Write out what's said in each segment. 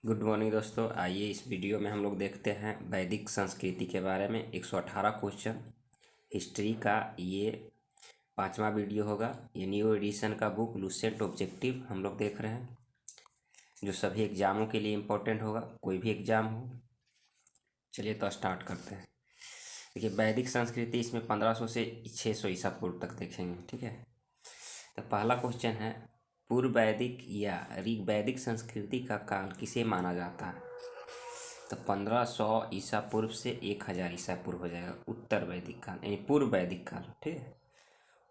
Good morning दोस्तों। आइए इस वीडियो में हम लोग देखते हैं वैदिक संस्कृति के बारे में 118 क्वेश्चन हिस्ट्री का। ये 5वां वीडियो होगा। ये न्यू एडिशन का बुक लुसेंट ऑब्जेक्टिव हम लोग देख रहे हैं, जो सभी एग्जामों के लिए इम्पोर्टेंट होगा, कोई भी एग्जाम हो। चलिए तो स्टार्ट करते हैं। देखिए, वैदिक संस्कृति इसमें 1500 से 600 ईसा पूर्व तक देखेंगे। ठीक है, तो पहला क्वेश्चन है, पूर्व वैदिक या ऋग वैदिक संस्कृति का काल किसे माना जाता है? तो 1500 ईसा पूर्व से 1000 ईसा पूर्व हो जाएगा उत्तर वैदिक काल, यानी पूर्व वैदिक काल। ठीक है,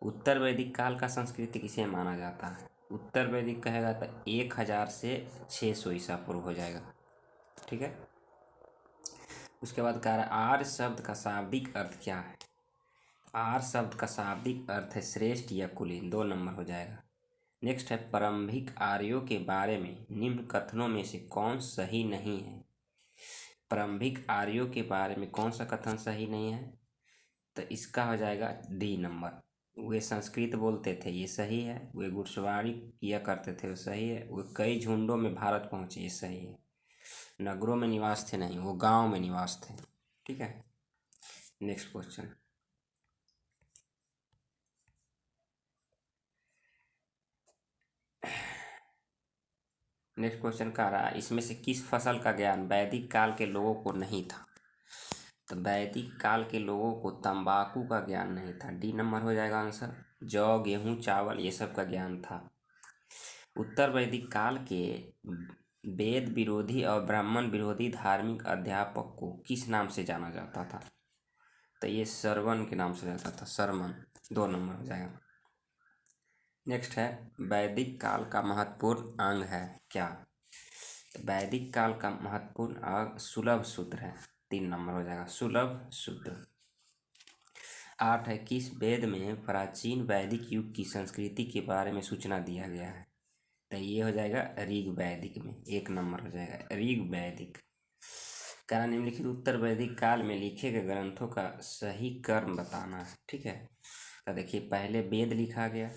उत्तर वैदिक काल का संस्कृति किसे माना जाता है? उत्तर वैदिक कहेगा तो 1000 से 600 ईसा पूर्व हो जाएगा। ठीक है, उसके बाद कह रहा है आर्य शब्द का शाब्दिक अर्थ क्या है? आर्य शब्द का शाब्दिक अर्थ है श्रेष्ठ या कुलीन, 2 नंबर हो जाएगा। नेक्स्ट है, प्रारंभिक आर्यों के बारे में निम्न कथनों में से कौन सही नहीं है? प्रारंभिक आर्यों के बारे में कौन सा कथन सही नहीं है? तो इसका हो जाएगा डी नंबर। वे संस्कृत बोलते थे, ये सही है। वे घुड़सवारी किया करते थे, वो सही है। वे कई झुंडों में भारत पहुंचे, ये सही है। नगरों में निवास थे नहीं, वो गांव में निवास थे। ठीक है, नेक्स्ट क्वेश्चन। नेक्स्ट क्वेश्चन कह रहा है, इसमें से किस फसल का ज्ञान वैदिक काल के लोगों को नहीं था? तो वैदिक काल के लोगों को तंबाकू का ज्ञान नहीं था, डी नंबर हो जाएगा आंसर। जौ, गेहूं, चावल ये सब का ज्ञान था। उत्तर वैदिक काल के वेद विरोधी और ब्राह्मण विरोधी धार्मिक अध्यापक को किस नाम से जाना जाता था? तो ये सरवन के नाम से जाता था, सरमन, 2 नंबर हो जाएगा। नेक्स्ट है, वैदिक काल का महत्वपूर्ण अंग है क्या? वैदिक काल का महत्वपूर्ण अंग सुलभ सूत्र है, 3 नंबर हो जाएगा, सुलभ सूत्र। 8 है, किस वेद में प्राचीन वैदिक युग की संस्कृति के बारे में सूचना दिया गया है? तो ये हो जाएगा ऋग वैदिक में, 1 नंबर हो जाएगा ऋग वैदिक। कारण निम्नलिखित उत्तर वैदिक काल में लिखे गए ग्रंथों का सही क्रम बताना है। ठीक है, तो देखिए, पहले वेद लिखा गया,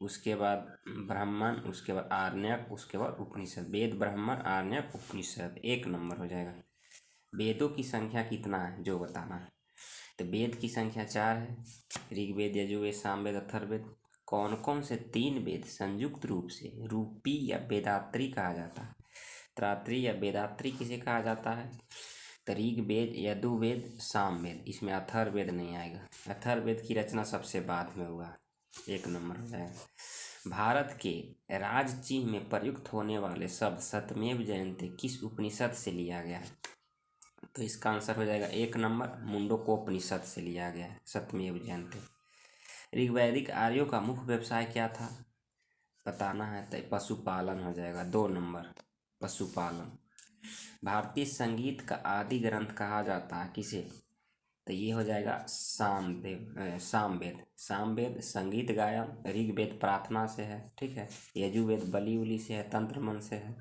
उसके बाद ब्राह्मण, उसके बाद आरण्यक, उसके बाद उपनिषद। वेद, ब्राह्मण, आरण्यक, उपनिषद, 1 नंबर हो जाएगा। वेदों की संख्या कितना है जो बताना है? तो वेद की संख्या 4 है, ऋग्वेद, यजुर्वेद, सामवेद, अथर्ववेद। कौन कौन से 3 वेद संयुक्त रूप से रूपी या वेदात्री कहा जाता है? त्रात्री या वेदात्री किसे कहा जाता है? तो ऋग्वेद, यजुर्वेद, सामवेद। इसमें अथर्ववेद नहीं आएगा, अथर्ववेद की रचना सबसे बाद में हुआ, 1 नंबर हो जाएगा। भारत के राज चिन्ह में प्रयुक्त होने वाले शब्द सत्यमेव जयते किस उपनिषद से लिया गया है? तो इसका आंसर हो जाएगा 1 नंबर, मुंडकोपनिषद से लिया गया है, सत्यमेव जयते। ऋग्वैदिक आर्यों का मुख्य व्यवसाय क्या था? बताना है, तो पशुपालन हो जाएगा, 2 नंबर, पशुपालन। भारतीय संगीत का आदि ग्रंथ कहा जाता है किसे? तो ये हो जाएगा सामवेद। सामवेद संगीत गायन, ऋग्वेद प्रार्थना से है। ठीक है, यजुर्वेद बलि उली से है, तंत्र मन से है।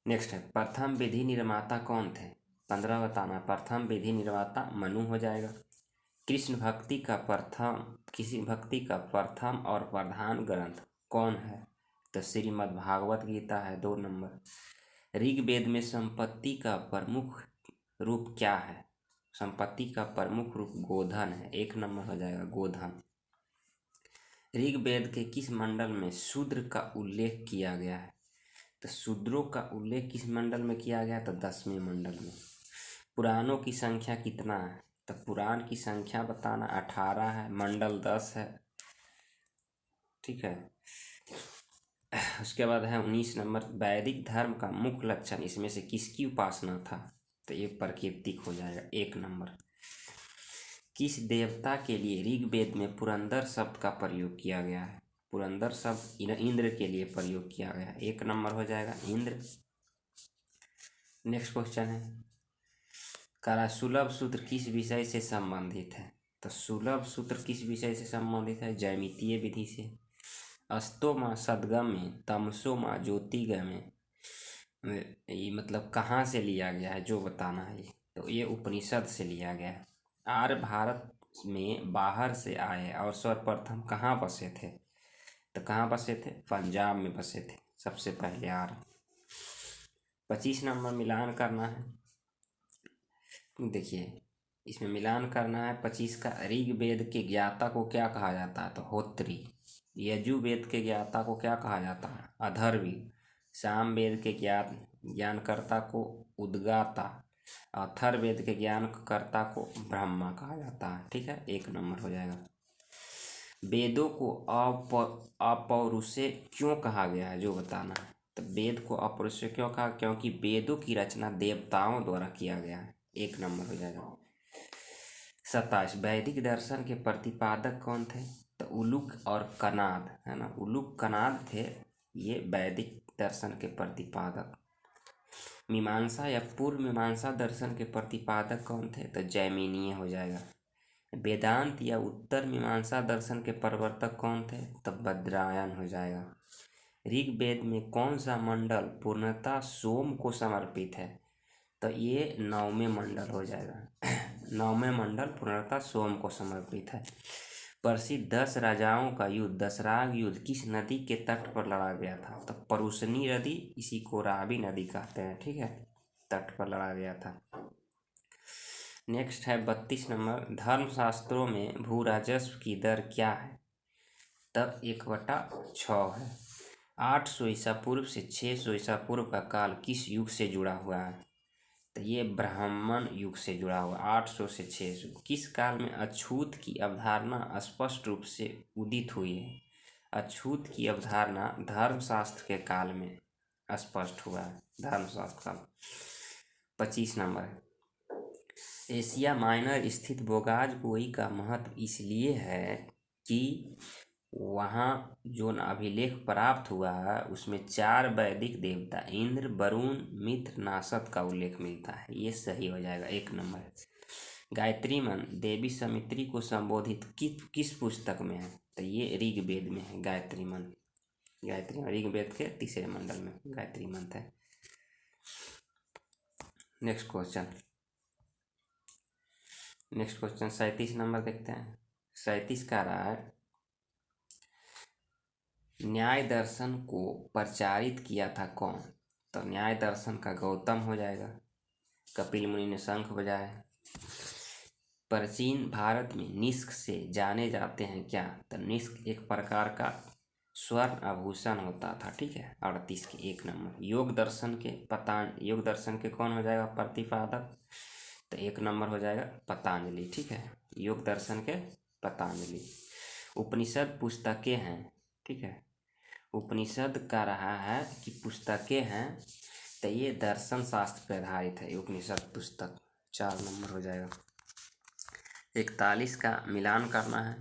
नेक्स्ट है, प्रथम विधि निर्माता कौन थे? 15 बताना। प्रथम विधि निर्माता मनु हो जाएगा। कृष्ण भक्ति का प्रथम और प्रधान ग्रंथ कौन है? तो श्रीमद् भागवत गीता है, 2 नंबर। ऋग्वेद में संपत्ति का प्रमुख रूप क्या है? संपत्ति का प्रमुख रूप गोधन है, 1 नंबर हो जाएगा, गोधन। ऋग्वेद के किस मंडल में शूद्र का उल्लेख किया गया है? तो शूद्रों का उल्लेख किस मंडल में किया गया? तो 10वें मंडल में। पुराणों की संख्या कितना है? तो पुराण की संख्या बताना, 18 है, मंडल 10 है। ठीक है, उसके बाद है 19 नंबर, वैदिक धर्म का मुख्य लक्षण इसमें से किसकी उपासना था? तो ये प्रकृतिक हो जाएगा, 1 नंबर। किस देवता के लिए ऋग्वेद में पुरंदर शब्द का प्रयोग किया गया है? पुरंदर शब्द इंद्र के लिए प्रयोग किया गया है, 1 नंबर हो जाएगा, इंद्र। नेक्स्ट क्वेश्चन है, करा सुलभ सूत्र किस विषय से संबंधित है? तो सुलभ सूत्र किस विषय से संबंधित है? ज्यामितीय विधि से। अस्तोमा सदगम्य, तमसोमा ज्योतिगम्य, ये मतलब कहाँ से लिया गया है जो बताना है? तो ये उपनिषद से लिया गया है। आर्य भारत में बाहर से आए और सर्वप्रथम कहाँ बसे थे? तो कहाँ बसे थे? पंजाब में बसे थे सबसे पहले आर्य। 25 नंबर मिलान करना है। देखिए इसमें मिलान करना है 25 का। ऋग्वेद के ज्ञाता को क्या कहा जाता है? तो होत्री। यजुर्वेद के ज्ञाता को क्या कहा जाता है? अथर्वी। सामवेद के ज्ञानकर्ता को उद्गाता। अथर्ववेद के ज्ञानकर्ता को ब्रह्मा कहा जाता है। ठीक है, 1 नंबर हो जाएगा। वेदों को अपौरुषेय क्यों कहा गया है, जो बताना है। तो वेद को अपौरुषेय क्यों कहा? क्योंकि वेदों की रचना देवताओं द्वारा किया गया है। 1 नंबर हो जाएगा। 27 वैदिक दर्शन के प्रतिपादक कौन थे? तो उलुक और कनाद, है ना, उलुक कनाद थे ये वैदिक दर्शन के प्रतिपादक। मीमांसा या पूर्व मीमांसा दर्शन के प्रतिपादक कौन थे? तो जैमिनीय हो जाएगा। वेदांत या उत्तर मीमांसा दर्शन के प्रवर्तक कौन थे? तब बद्रायन हो जाएगा। ऋग्वेद में कौन सा मंडल पूर्णतः सोम को समर्पित है? तो ये 9वें मंडल हो जाएगा। 9वें मंडल पूर्णतः सोम को समर्पित है। प्रसिद्ध 10 राजाओं का युद्ध, दशराग युद्ध किस नदी के तट पर लड़ा गया था? तो परुशनी नदी, इसी को रावी नदी कहते हैं। ठीक है, तट पर लड़ा गया था। नेक्स्ट है 32 नंबर। धर्मशास्त्रों में भू राजस्व की दर क्या है? तब 1/6 है। 800 ईसा पूर्व से 600 ईसा पूर्व का काल किस युग से जुड़ा हुआ है? तो ये ब्राह्मण युग से जुड़ा हुआ। 800 से 600 किस काल में अछूत की अवधारणा स्पष्ट रूप से उदित हुई है? अछूत की अवधारणा धर्मशास्त्र के काल में स्पष्ट हुआ है। धर्मशास्त्र काल। 25 नंबर है। एशिया माइनर स्थित बोगाज कुई का महत्व इसलिए है कि वहाँ जो अभिलेख प्राप्त हुआ है उसमें 4 वैदिक देवता इंद्र, वरुण, मित्र, नासत का उल्लेख मिलता है। ये सही हो जाएगा, 1 नंबर। गायत्री मंत्र देवी समित्री को संबोधित किस पुस्तक में है? तो ये ऋग्वेद में है। गायत्री मंत्र, गायत्री ऋग्वेद के 3रे मंडल में गायत्री मंत्र है। नेक्स्ट क्वेश्चन 37 नंबर देखते हैं। 37 का रहा है, न्याय दर्शन को प्रचारित किया था कौन? तो न्याय दर्शन का गौतम हो जाएगा। कपिल मुनि ने शंख बजाया। प्राचीन भारत में निष्क से जाने जाते हैं क्या? तो निष्क एक प्रकार का स्वर्ण आभूषण होता था। ठीक है, 38 के 1 नंबर। योग दर्शन के कौन हो जाएगा प्रतिपादक? तो 1 नंबर हो जाएगा पतंजलि। ठीक है, योग दर्शन के पतंजलि। उपनिषद पुस्तकें हैं। ठीक है, उपनिषद का रहा है कि पुस्तकें हैं, तो ये दर्शन शास्त्र पर आधारित है उपनिषद पुस्तक। 4 नंबर हो जाएगा। 41 का मिलान करना है।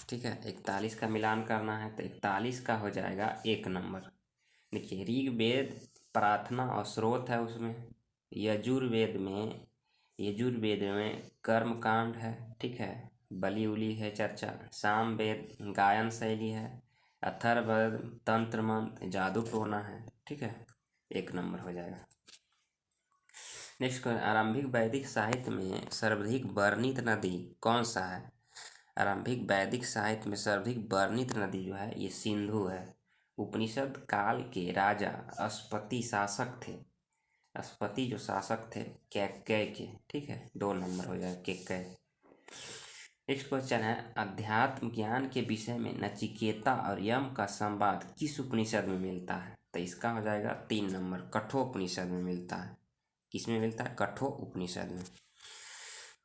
ठीक है, 41 का मिलान करना है, तो 41 का हो जाएगा 1 नंबर। देखिए ऋग्वेद प्रार्थना और स्रोत है उसमें। यजुर्वेद में कर्मकांड है। ठीक है, बलि उली है चर्चा। सामवेद गायन शैली है। अथर्ववेद तंत्र मंत्र जादू टोना है। ठीक है, 1 नंबर हो जाएगा। नेक्स्ट, आरंभिक वैदिक साहित्य में सर्वाधिक वर्णित नदी कौन सा है? आरंभिक वैदिक साहित्य में सर्वाधिक वर्णित नदी जो है ये सिंधु है। उपनिषद काल के राजा अस्पति शासक थे। अस्पति जो शासक थे कैकेय के। ठीक है, 2 नंबर हो जाएगा कैकेय। नेक्स्ट क्वेश्चन है, अध्यात्म ज्ञान के विषय में नचिकेता और यम का संवाद किस उपनिषद में मिलता है? तो इसका हो जाएगा 3 नंबर, कठोपनिषद में मिलता है। किस में मिलता है? कठोपनिषद में।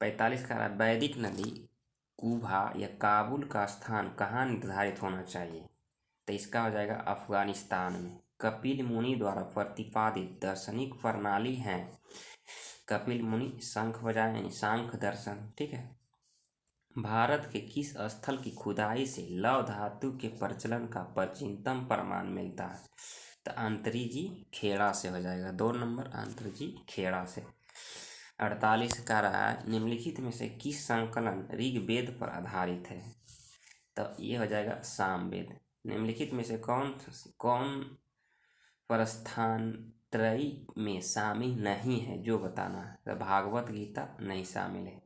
45 का वैदिक नदी कुभा या काबुल का स्थान कहाँ निर्धारित होना चाहिए? तो इसका हो जाएगा अफगानिस्तान में। कपिल मुनि द्वारा प्रतिपादित दार्शनिक प्रणाली है। कपिल मुनि शंख बजाए, सांख्य दर्शन। ठीक है, भारत के किस स्थल की खुदाई से लौह धातु के प्रचलन का प्राचीनतम प्रमाण मिलता है? तो अंतरीजी खेड़ा से हो जाएगा। 2 नंबर, अंतरीजी खेड़ा से। 48 का रहा है, निम्नलिखित में से किस संकलन ऋग्वेद पर आधारित है? तो ये हो जाएगा सामवेद। निम्नलिखित में से कौन प्रस्थानत्रयी में शामिल नहीं है, जो बताना है? तो भागवत गीता नहीं शामिल है।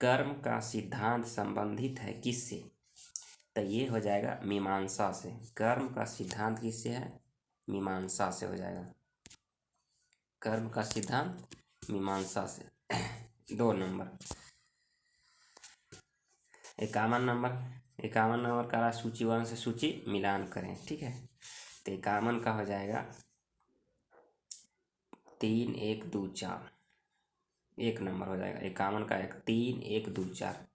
कर्म का सिद्धांत संबंधित है किससे? तो ये हो जाएगा मीमांसा से। कर्म का सिद्धांत किससे है? मीमांसा से हो जाएगा। कर्म का सिद्धांत मीमांसा से। 2 नंबर। 51 नंबर का सूची 1 से सूची मिलान करें, ठीक है। तो 51 का हो जाएगा 3 1 2 4, 1 नंबर हो जाएगा 51 का 3 1 2 4,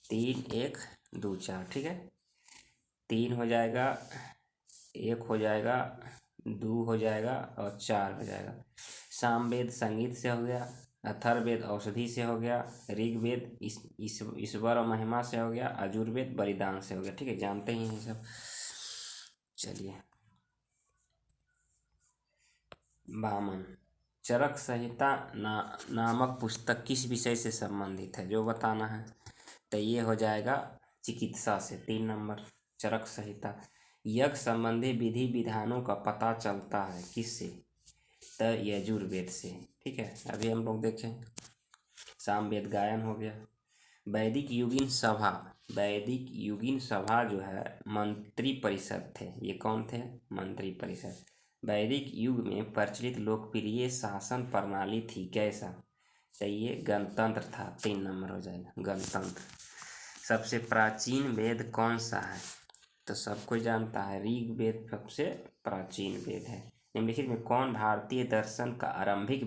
3 1 2 4, ठीक है। 3 हो जाएगा, 1 हो जाएगा, 2 हो जाएगा और 4 हो जाएगा। सामवेद संगीत से हो गया, अथर्ववेद औषधि से हो गया, ऋग्वेद ईश्वर और महिमा से हो गया, यजुर्वेद बलिदान से हो गया, ठीक है, जानते ही हैं सब। चलिए, वामन। चरक संहिता नामक पुस्तक किस विषय से संबंधित है, जो बताना है। तो ये हो जाएगा चिकित्सा से। 3 नंबर। चरक संहिता यज्ञ संबंधी विधि विधानों का पता चलता है किससे, तो यजुर्वेद से, ठीक है। अभी हम लोग देखें, सामवेद गायन हो गया। वैदिक युगीन सभा जो है मंत्री परिषद थे। ये कौन थे, मंत्री परिषद। वैदिक युग में प्रचलित लोकप्रिय शासन प्रणाली थी कैसा, तो ये गणतंत्र था। 3 नंबर हो जाएगा, गणतंत्र। सबसे प्राचीन वेद कौन सा है, तो सबको जानता है ऋग्वेद सबसे प्राचीन वेद है। निम्नलिखित में कौन भारतीय दर्शन का आरंभिक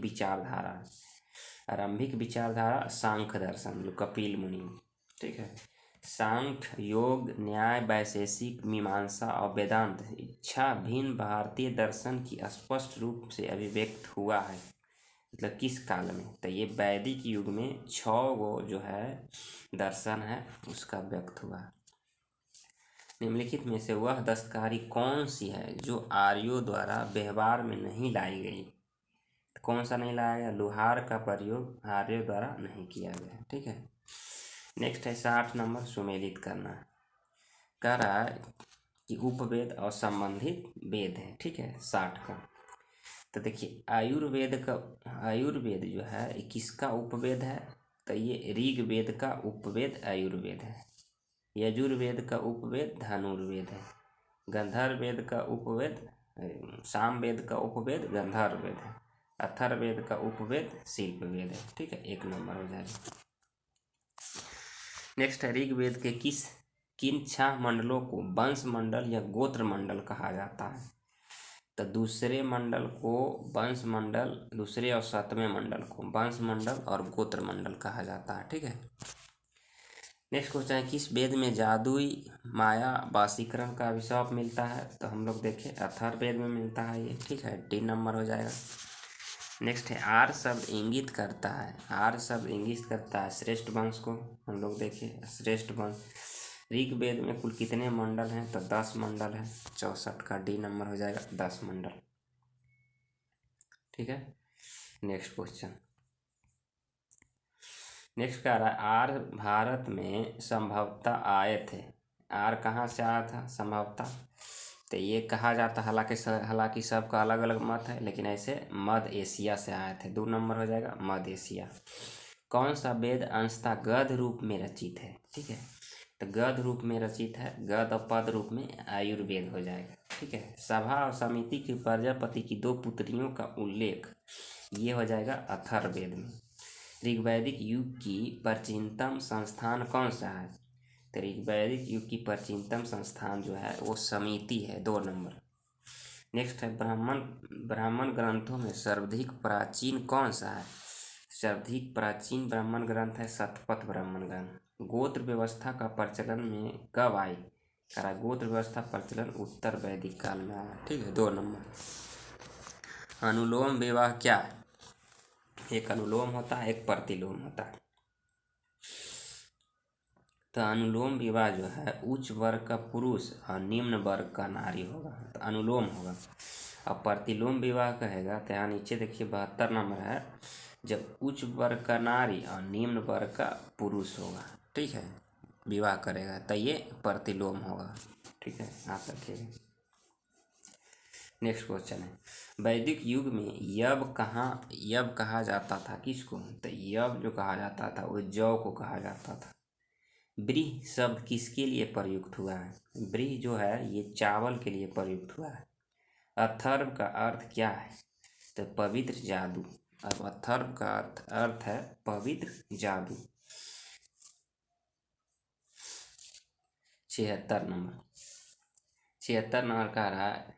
विचारधारा, सांख्य दर्शन, जो कपिल मुनि, ठीक है। सांख्य, योग, न्याय, वैशेषिक, मीमांसा और वेदांत इच्छा भिन्न भारतीय दर्शन की स्पष्ट रूप से अभिव्यक्त हुआ है, मतलब किस काल में, तो ये वैदिक युग में 6 गो जो है दर्शन है उसका व्यक्त हुआ। निम्नलिखित में से वह दस्तकारी कौन सी है जो आर्यों द्वारा व्यवहार में नहीं लाई गई, कौन सा नहीं लाया गया, लोहार का प्रयोग आर्यों द्वारा नहीं किया गया, ठीक है। नेक्स्ट है 60 नंबर, सुमेलित करना है। कह रहा है कि उपवेद और संबंधित वेद है, ठीक है, 60 का। तो देखिए, आयुर्वेद जो है ये किसका उपवेद है, तो ये ऋग्वेद का उपवेद आयुर्वेद है। यजुर्वेद का उपवेद धनुर्वेद है। गंधर्ववेद का उपवेद, सामवेद का उपवेद गंधर्ववेद है। अथर्ववेद का उपवेद शिल्पवेद है, ठीक है, 1 नंबर हो जाएगा। नेक्स्ट है ऋग्वेद के किन 6 मंडलों को वंश मंडल या गोत्र मंडल कहा जाता है, तो दूसरे मंडल को वंश मंडल, दूसरे और 7वें मंडल को वंश मंडल और गोत्र मंडल कहा जाता है, ठीक है। नेक्स्ट क्वेश्चन है किस वेद में जादुई माया वाशीकरण का अभिशाप मिलता है, तो हम लोग देखें अथर्ववेद में मिलता है ये, ठीक है, 3 नंबर हो जाएगा। नेक्स्ट है आर शब्द इंगित करता है श्रेष्ठ वंश को, हम लोग देखें श्रेष्ठ वंश। ऋग्वेद में कुल कितने मंडल हैं, तो 10 मंडल हैं, 64 का डी नंबर हो जाएगा, 10 मंडल, ठीक है। नेक्स्ट क्वेश्चन, नेक्स्ट कह रहा है आर भारत में संभवतः आए थे। आर कहाँ से आया था संभवतः, तो ये कहा जाता, हालांकि सबका अलग अलग मत है, लेकिन ऐसे मध्य एशिया से आए थे। 2 नंबर हो जाएगा, मध्य एशिया। कौन सा वेद अंशतः गद्य रूप में रचित है, ठीक है, तो गद्य रूप में रचित है, गद्य और पद रूप में आयुर्वेद हो जाएगा, ठीक है। सभा और समिति की प्रजापति की 2 पुत्रियों का उल्लेख, ये हो जाएगा अथर्ववेद में। ऋग्वैदिक युग की प्राचीनतम संस्थान कौन सा है, तो ऋग्वैदिक युग की प्राचीनतम संस्थान जो है वो समिति है, 2 नंबर। नेक्स्ट है ब्राह्मण ग्रंथों में सर्वाधिक प्राचीन कौन सा है, सर्वाधिक प्राचीन ब्राह्मण ग्रंथ है शतपथ ब्राह्मण ग्रंथ। गोत्र व्यवस्था का प्रचलन में कब आई, करा गोत्र व्यवस्था प्रचलन उत्तर वैदिक काल में आया, ठीक है, 2 नंबर। अनुलोम विवाह क्या है, एक अनुलोम होता है, एक प्रतिलोम होता है। तो अनुलोम विवाह जो है उच्च वर्ग का पुरुष और निम्न वर्ग का नारी होगा, तो अनुलोम होगा। और प्रतिलोम विवाह कहेगा तो यहाँ नीचे देखिए 72 नंबर है, जब उच्च वर्ग का नारी और निम्न वर्ग का पुरुष होगा, ठीक है, विवाह करेगा, तो ये प्रतिलोम होगा, ठीक है, आप रखिएगा। नेक्स्ट क्वेश्चन है वैदिक युग में यव कहा जाता था किसको, तो यव जो कहा जाता था वो जौ को कहा जाता था। ब्रीह शब्द किसके लिए प्रयुक्त हुआ है, ब्रीह जो है ये चावल के लिए प्रयुक्त हुआ है। अथर्व का अर्थ क्या है, तो पवित्र जादू। अब अथर्व का अर्थ है पवित्र जादू। 76 नंबर का रहा है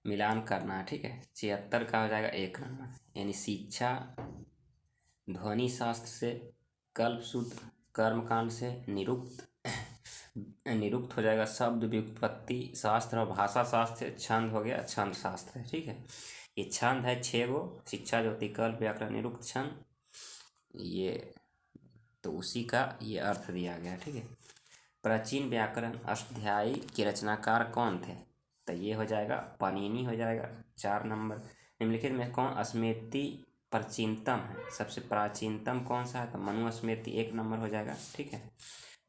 मिलान करना है, ठीक है। 76 का हो जाएगा 1 नंबर, यानी शिक्षा ध्वनि शास्त्र से, कल्पसूत्र कर्मकांड से, निरुक्त हो जाएगा शब्द व्युत्पत्ति शास्त्र और भाषा शास्त्र से, छंद हो गया छंद शास्त्र है, ठीक है। ये छंद है 6 गो, शिक्षा ज्योति कल्प व्याकरण निरुक्त छंद, ये तो उसी का ये अर्थ दिया गया, ठीक है। प्राचीन व्याकरण अष्टाध्यायी के रचनाकार कौन थे? तो ये हो जाएगा पाणिनि हो जाएगा 4 नंबर। निम्नलिखित में कौन स्मृति प्राचीनतम है? सबसे प्राचीनतम कौन सा है? तो मनुस्मृति 1 नंबर हो जाएगा, ठीक है।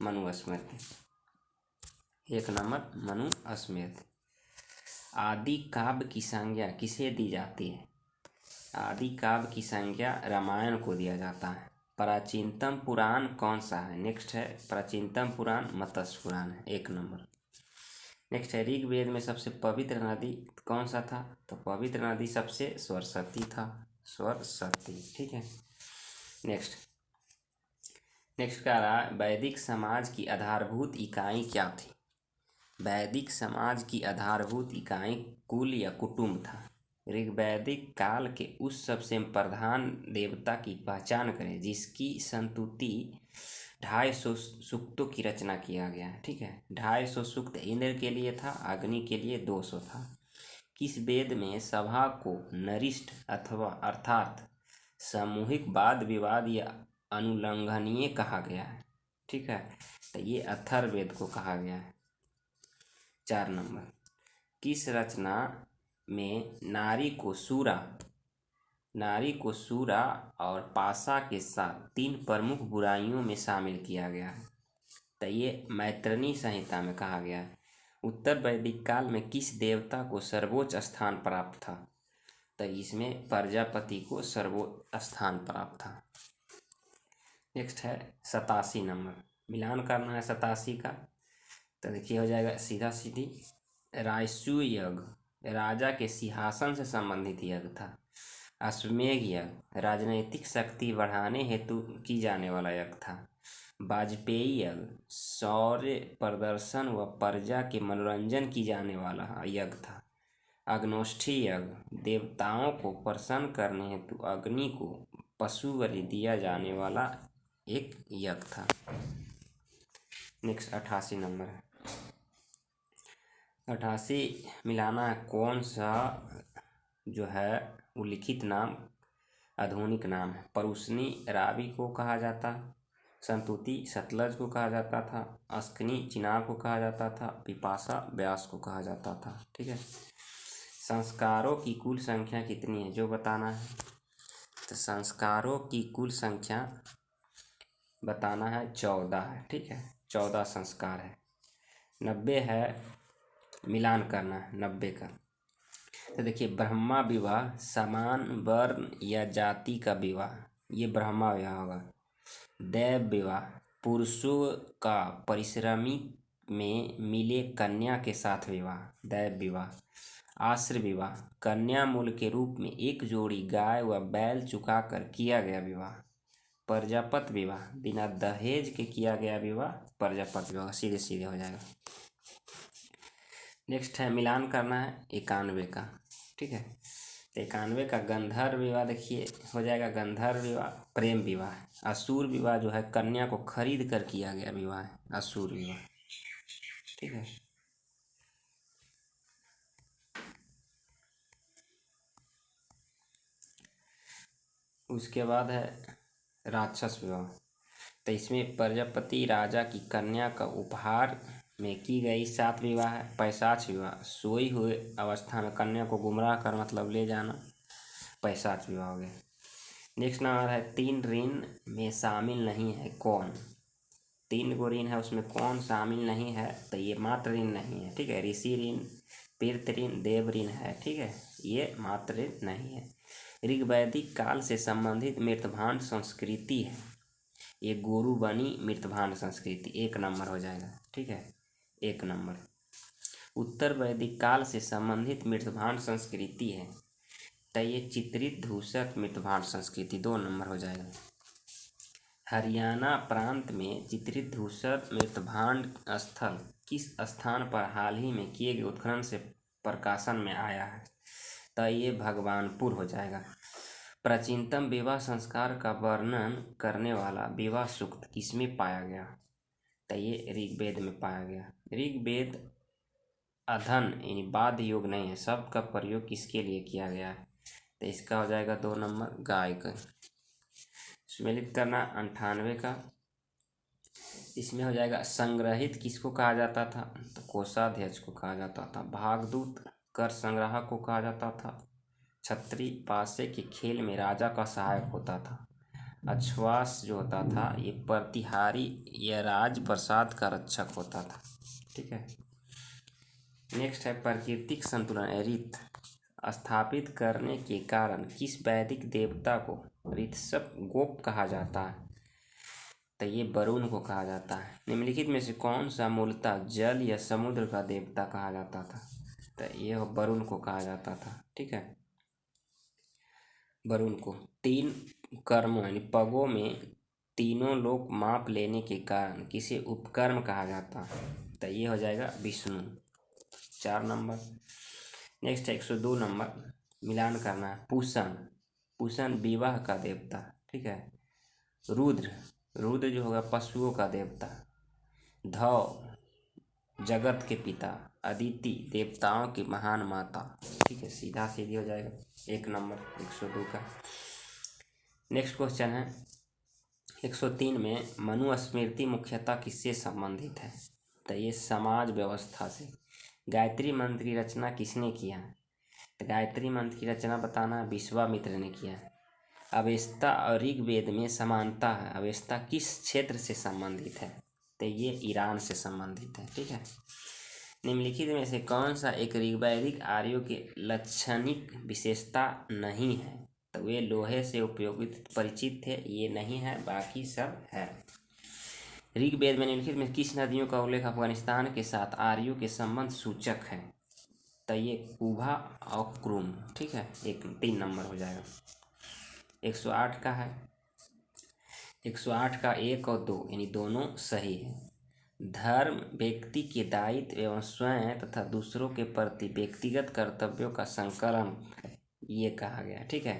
मनुस्मृति 1 नंबर मनुस्मृति। आदि काव्य की संज्ञा किसे दी जाती है? आदि काव्य की संज्ञा रामायण को दिया जाता है। प्राचीनतम पुराण कौन सा है? नेक्स्ट है प्राचीनतम पुराण मत्स्य पुराण है, 1 नंबर। नेक्स्ट है ऋग्वेद में सबसे पवित्र नदी कौन सा था? तो पवित्र नदी सबसे सरस्वती था, सरस्वती, ठीक है। नेक्स्ट क्या रहा वैदिक समाज की आधारभूत इकाई क्या थी? वैदिक समाज की आधारभूत इकाई कुल या कुटुंब था। ऋग्वैदिक काल के उस सबसे प्रधान देवता की पहचान करें जिसकी संतुति 250 सूक्तों की रचना किया गया है, ठीक है। 250 सूक्त इंद्र के लिए था, अग्नि के लिए 200 था। किस वेद में सभा को नरिष्ठ अथवा अर्थात सामूहिक वाद विवाद या अनुल्लंघनीय कहा गया है? ठीक है, तो ये अथर्ववेद को कहा गया है। 4 नंबर, किस रचना में नारी को सूरा और पाशा के साथ 3 प्रमुख बुराइयों में शामिल किया गया है? तो ये मैत्रेयी संहिता में कहा गया है। उत्तर वैदिक काल में किस देवता को सर्वोच्च स्थान प्राप्त था? तो इसमें प्रजापति को सर्वोच्च स्थान प्राप्त था। नेक्स्ट है 87 नंबर, मिलान करना है 87 का। तो देखिए हो जाएगा सीधा सीधी, राजसूय यज्ञ राजा के सिंहासन से संबंधित यज्ञ था। अश्वमेध यज्ञ राजनीतिक शक्ति बढ़ाने हेतु की जाने वाला यज्ञ था। वाजपेयी यज्ञ शौर्य प्रदर्शन व प्रजा के मनोरंजन की जाने वाला यज्ञ था। अग्नोष्ठी यज्ञ देवताओं को प्रसन्न करने हेतु अग्नि को पशु बलि दिया जाने वाला एक यज्ञ था। नेक्स्ट 88 नंबर है। 88 मिलाना है कौन सा जो है उल्लिखित नाम आधुनिक नाम है? परुशनी रावी को कहा जाता, संतुति सतलज को कहा जाता था, अस्कनी चिनाब को कहा जाता था, पिपासा व्यास को कहा जाता था, ठीक है। संस्कारों की कुल संख्या कितनी है जो बताना है? तो संस्कारों की कुल संख्या बताना है 14 है, ठीक है। 14 संस्कार है। 90 है मिलान करना है 90 का। तो देखिए ब्रह्मा विवाह समान वर्ण या जाति का विवाह, ये ब्रह्मा विवाह होगा। दैव विवाह पुरुषों का परिश्रमिक में मिले कन्या के साथ विवाह, दैव विवाह। आश्रय विवाह कन्या मूल के रूप में एक जोड़ी गाय व बैल चुकाकर किया गया विवाह। प्रजापत विवाह बिना दहेज के किया गया विवाह, प्रजापत विवाह सीधे सीधे हो जाएगा। नेक्स्ट है मिलान करना है 91 का, ठीक है। 91 का गंधर्व विवाह देखिए हो जाएगा गंधर्व विवाह प्रेम विवाह। असुर विवाह जो है कन्या को खरीद कर किया गया विवाह है, असुर विवाह, ठीक है। उसके बाद है राक्षस विवाह। तो इसमें प्रजापति राजा की कन्या का उपहार में की गई 7 विवाह है। पैशाच विवाह सोई हुए अवस्था में कन्या को गुमराह कर मतलब ले जाना, पैशाच विवाह हो गया। नेक्स्ट नंबर है 3 ऋण में शामिल नहीं है कौन? 3 गो ऋण है उसमें कौन शामिल नहीं है? तो ये मात्र ऋण नहीं है, ठीक है। ऋषि ऋण पीर्त ऋण देव ऋण है, ठीक है, ये मात्र ऋण नहीं है। ऋग्वैदिक काल से संबंधित मृतभांड संस्कृति है, ये गोरु बनी मृतभांड संस्कृति 1 नंबर हो जाएगा, ठीक है, 1 नंबर। उत्तर वैदिक काल से संबंधित मृतभांड संस्कृति है, तो ये चित्रित धूसर मृतभांड संस्कृति 2 नंबर हो जाएगा। हरियाणा प्रांत में चित्रित धूसर मृतभांड स्थल किस स्थान पर हाल ही में किए गए उत्खनन से प्रकाशन में आया है? तो ये भगवानपुर हो जाएगा। प्राचीनतम विवाह संस्कार का वर्णन करने वाला विवाह सूक्त किसमें पाया गया? तो ये ऋग्वेद में पाया गया। ऋग्वेद अधन यानी बाध योग नहीं है, शब्द का प्रयोग किसके लिए किया गया है? तो इसका हो जाएगा 2 नंबर गाय का। सम्मिलित करना 98 का। इसमें हो जाएगा संग्रहित किसको कहा जाता था? तो कोषाध्यक्ष को कहा जाता था। भागदूत कर संग्राहक को कहा जाता था। छत्री पासे के खेल में राजा का सहायक होता था। अश्वास जो होता था ये प्रतिहारी या राज प्रसाद का रक्षक होता था। ठीक है। नेक्स्ट है प्राकृतिक संतुलन ऋत स्थापित करने के कारण किस वैदिक देवता को ऋतशक गोप कहा जाता है? तो ये वरुण को कहा जाता है। निम्नलिखित में से कौन सा मूलतः जल या समुद्र का देवता कहा जाता था? तो ये वरुण को कहा जाता था। ठीक है। वरुण को 3 कर्मों यानी पगों में तीनों लोक माप लेने के कारण किसे उपकर्म कहा जाता है? तो ये हो जाएगा विष्णु। 4 नंबर। नेक्स्ट 102 नंबर मिलान करना है। पूषण विवाह का देवता। ठीक है। रुद्र जो होगा पशुओं का देवता। धौ जगत के पिता। अदिति देवताओं की महान माता। ठीक है, सीधा सीधी हो जाएगा 1 नंबर 102 का। नेक्स्ट क्वेश्चन है 103 में मनुस्मृति मुख्यतः किससे संबंधित है? तो ये समाज व्यवस्था से। गायत्री मंत्र की रचना किसने किया? तो गायत्री मंत्र की रचना बताना विश्वामित्र ने किया। अवेस्ता और ऋग्वेद में समानता है। अवेस्ता किस क्षेत्र से संबंधित है? तो ये ईरान से संबंधित है। ठीक है। निम्नलिखित में से कौन सा एक ऋग्वैदिक आर्यों की लक्षणिक विशेषता नहीं है? तो वे लोहे से उपयोगित परिचित थे, ये नहीं है, बाकी सब है। ऋग्वेद में निम्नलिखित में किस नदियों का उल्लेख अफगानिस्तान के साथ आर्यों के संबंध सूचक है? तो ये कुभा और क्रूम। ठीक है, 3 नंबर हो जाएगा। 108 का है। 108 का 1 और 2 यानी दोनों सही है। धर्म व्यक्ति के दायित्व एवं स्वयं तथा दूसरों के प्रति व्यक्तिगत कर्तव्यों का संकलन है, ये कहा गया। ठीक है।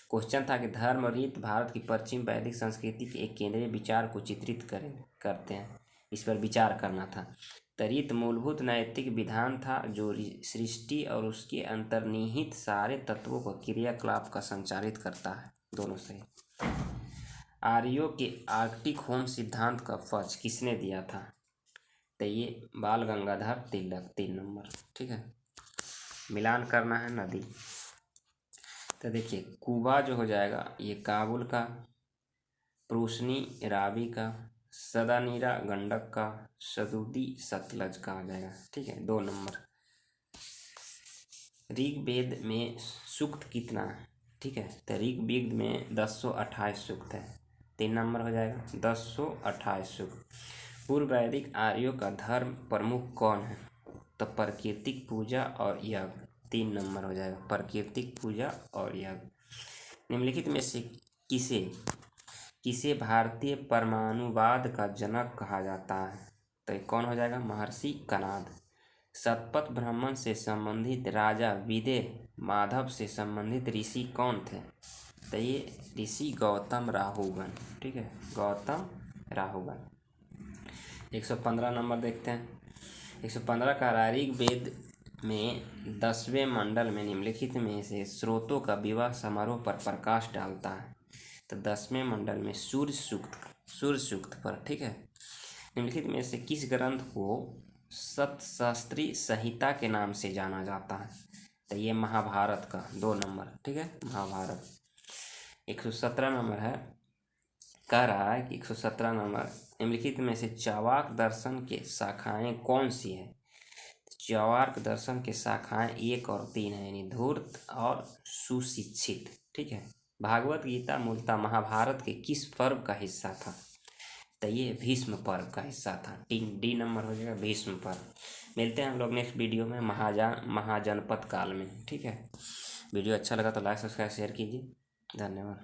क्वेश्चन था कि धर्म और रीत भारत की पश्चिम वैदिक संस्कृति के एक केंद्रीय विचार को चित्रित करते हैं, इस पर विचार करना था। तो रीत मूलभूत नैतिक विधान था जो सृष्टि और उसके अंतर्निहित सारे तत्वों को क्रियाकलाप का संचालित करता है। दोनों सही। आर्यों के आर्कटिक होम सिद्धांत का फर्ज किसने दिया था? तो ये बाल गंगाधर तिलक। 3 नंबर। ठीक है। मिलान करना है नदी। तो देखिए कुबा जो हो जाएगा ये काबुल का, प्रूसनी रावी का, सदानीरा गंडक का, सदुदी सतलज का आ जाएगा। ठीक है, 2 नंबर। ऋग्वेद में सूक्त कितना है? ठीक है, तो ऋग्वेद में 1028 सूक्त है। 3 नंबर हो जाएगा 1028 सूक्त। पूर्व वैदिक आर्यों का धर्म प्रमुख कौन है? तो प्राकृतिक पूजा और यज्ञ। 3 नंबर हो जाएगा प्राकृतिक पूजा और यज्ञ। निम्नलिखित में से किसे भारतीय परमाणुवाद का जनक कहा जाता है? तो कौन हो जाएगा? महर्षि कणाद। शतपथ ब्राह्मण से संबंधित राजा विदेह माधव से संबंधित ऋषि कौन थे? तो ये ऋषि गौतम राहुगण। ठीक है, गौतम राहुगण। 115 नंबर देखते हैं। 115 का ऋग्वेद में 10वें मंडल में निम्नलिखित में से स्रोतों का विवाह समारोह पर प्रकाश डालता है। तो 10वें मंडल में सूर्य सूक्त पर। ठीक है। निम्नलिखित में से किस ग्रंथ को सतशास्त्री संहिता के नाम से जाना जाता है? तो ये महाभारत का। 2 नंबर। ठीक है, महाभारत। 117 नंबर है, कह रहा है कि 117 नंबर निम्नलिखित में से चावाक दर्शन के शाखाएं कौन सी है? चावाक दर्शन के शाखाएं 1 और 3 है, यानी धूर्त और सुशिक्षित। ठीक है। भागवत गीता मूलतः महाभारत के किस पर्व का हिस्सा था? तो ये भीष्म पर्व का हिस्सा था। डी नंबर हो जाएगा भीष्म पर्व। मिलते हैं हम लोग नेक्स्ट वीडियो में महाजनपद काल में। ठीक है। वीडियो अच्छा लगा तो लाइक सब्सक्राइब शेयर कीजिए। धन्यवाद।